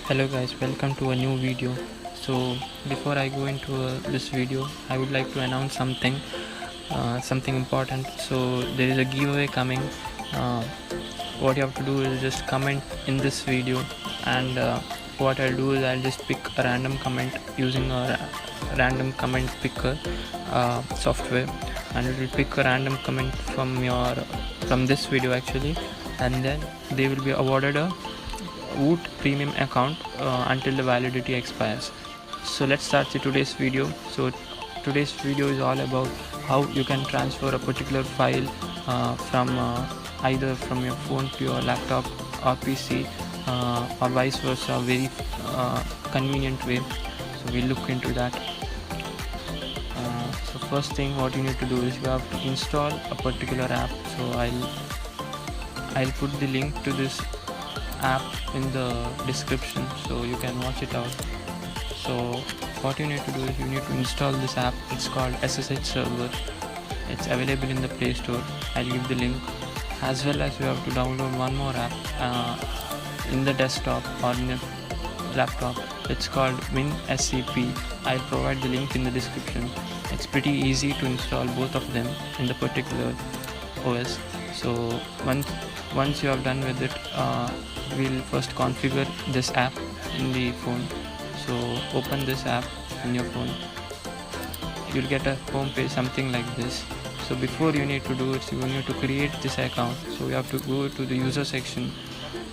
Hello guys, welcome to a new video. So before I go into this video, I would like to announce something important. So there is a giveaway coming. uh, what you have to do is just comment in this video, and what I'll do is I'll just pick a random comment using a random comment picker software, and it will pick a random comment from this video actually, and then they will be awarded a Woot premium account until the validity expires. So let's start today's video. So today's video is all about how you can transfer a particular file from either from your phone to your laptop or PC, or vice versa, very convenient way. So we'll look into that. So first thing what you need to do is you have to install a particular app. So I'll put the link to this app in the description so you can watch it out. So what you need to do is you need to install this app. It's called SSH Server. It's available in the Play Store. I'll give the link, as well as you have to download one more app in the desktop or in the laptop. It's called WinSCP. I'll provide the link in the description. It's pretty easy to install both of them in the particular OS. So once you have done with it, we'll first configure this app in the phone. So open this app in your phone. You'll get a home page something like this. So before you need to do it, you need to create this account. So you have to go to the user section,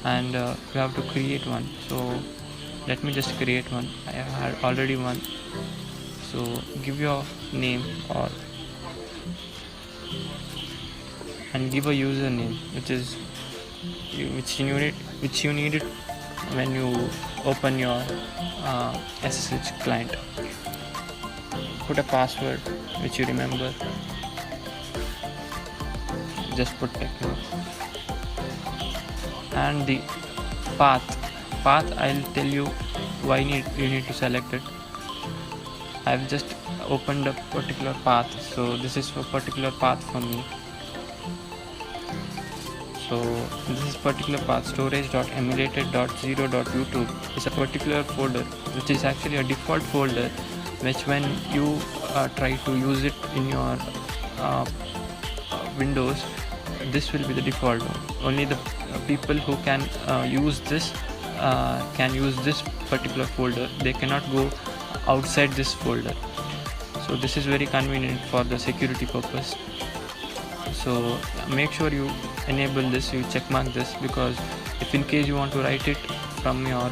and you have to create one. So let me just create one. I had already one. So give your name and give a username which you need it when you open your SSH client. Put a password which you remember. Just put techno. And the path I'll tell you why you need to select it. I've just opened a particular path, so this is a particular path for me. So this is particular path, storage.emulated.0.youtube is a particular folder which is actually a default folder, which when you try to use it in your Windows, this will be the default one. Only the people who can use this particular folder. They cannot go outside this folder. So this is very convenient for the security purpose. So make sure you enable this, you checkmark this, because if in case you want to write it from your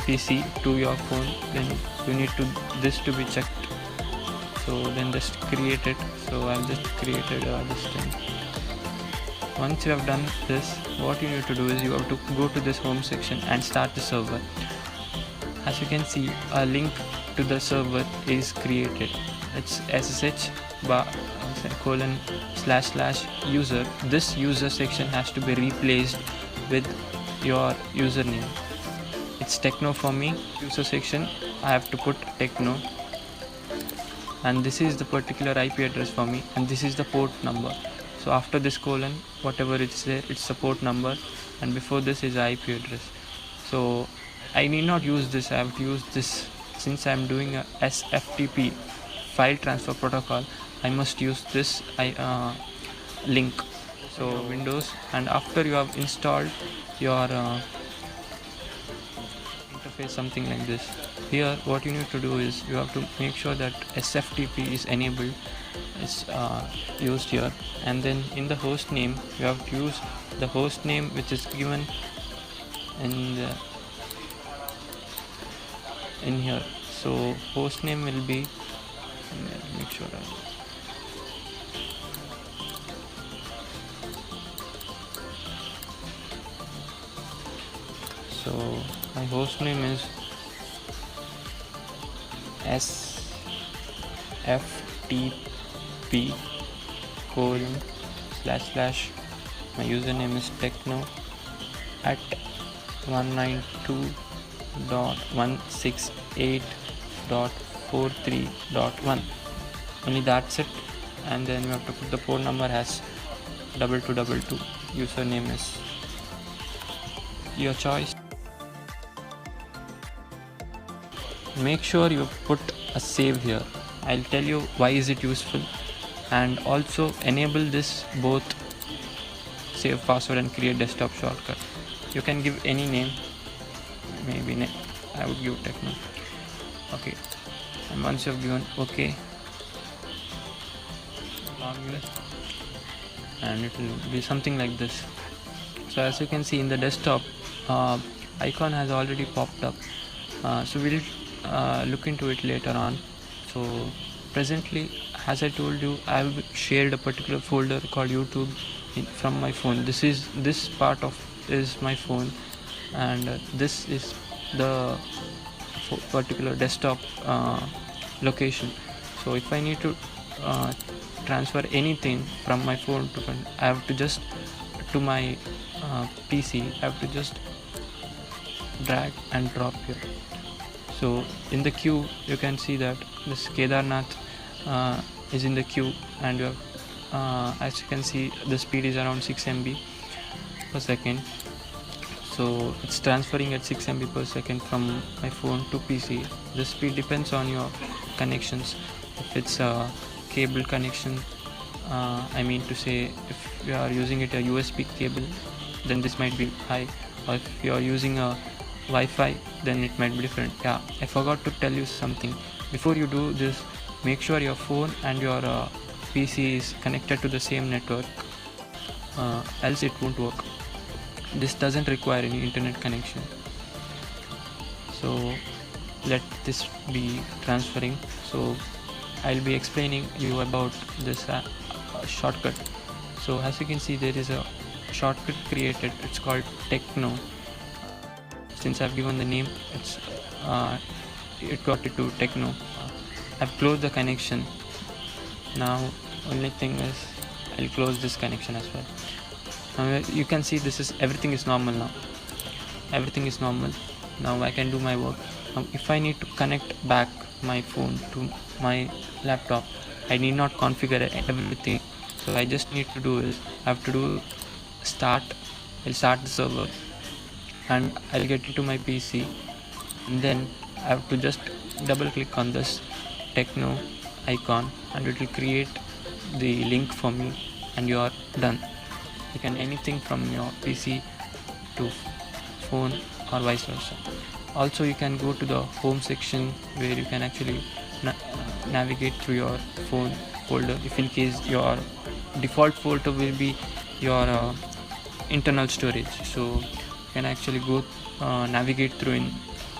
PC to your phone, then you need this to be checked. So then just create it. So I've just created this thing. Once you have done this, what you need to do is you have to go to this home section and start the server. As you can see, a link to the server is created. It's ssh://user. This user section has to be replaced with your username. It's techno for me. User section, I have to put techno, and this is the particular IP address for me, and this is the port number. So after this colon, whatever it's there, it's the port number, and before this is IP address. So I need not use this. I have to use this. Since I am doing a SFTP, file transfer protocol, I must use this link. So Windows, and after you have installed your interface something like this, here what you need to do is you have to make sure that SFTP is enabled, is used here, and then in the host name you have to use the host name which is given in here. So host name will be, make sure so my host name is SFTP : / my username is techno at 192.168.43.1. only that's it. And then you have to put the port number as 2222. Username is your choice. make sure you put a save here. I'll tell you why is it useful, and also enable this both save password and create desktop shortcut. You can give any name, maybe I would give Techno. Okay, and once you have given OK, login, and it will be something like this. So as you can see in the desktop, icon has already popped up, so we'll look into it later on. So presently, as I told you, I have shared a particular folder called YouTube from my phone. This part of is my phone, and this is the particular desktop location. So if I need to transfer anything from my phone to I have to just to my PC, I have to just drag and drop here. So in the queue you can see that this Kedarnath is in the queue, and you have, as you can see, the speed is around 6 MB per second. So it's transferring at 6 MB per second from my phone to PC. The speed depends on your connections. If it's a cable connection, I mean to say, if you are using it a USB cable, then this might be high, or if you are using a Wi-Fi, then it might be different. Yeah, I forgot to tell you something. Before you do this, make sure your phone and your PC is connected to the same network, else it won't work. This doesn't require any internet connection. So let this be transferring. So I'll be explaining you about this shortcut. So as you can see, there is a shortcut created. It's called Techno. Since I've given the name, it got it to Techno. I've closed the connection. Now only thing is I'll close this connection as well. Now you can see everything is normal now. Everything is normal. Now I can do my work. Now if I need to connect back my phone to my laptop, I need not configure everything. So I just need to do is I have to do start. I'll start the server, and I'll get into my PC, and then I have to just double click on this Techno icon, and it will create the link for me, and you are done. You can anything from your PC to phone or vice versa. Also you can go to the home section where you can actually navigate through your phone folder. If in case your default folder will be your internal storage, so you can actually go navigate through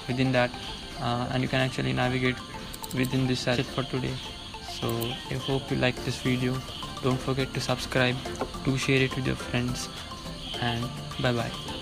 within that, and you can actually navigate within this. That's it for today. So I hope you like this video. Don't forget to subscribe, do share it with your friends, and bye bye.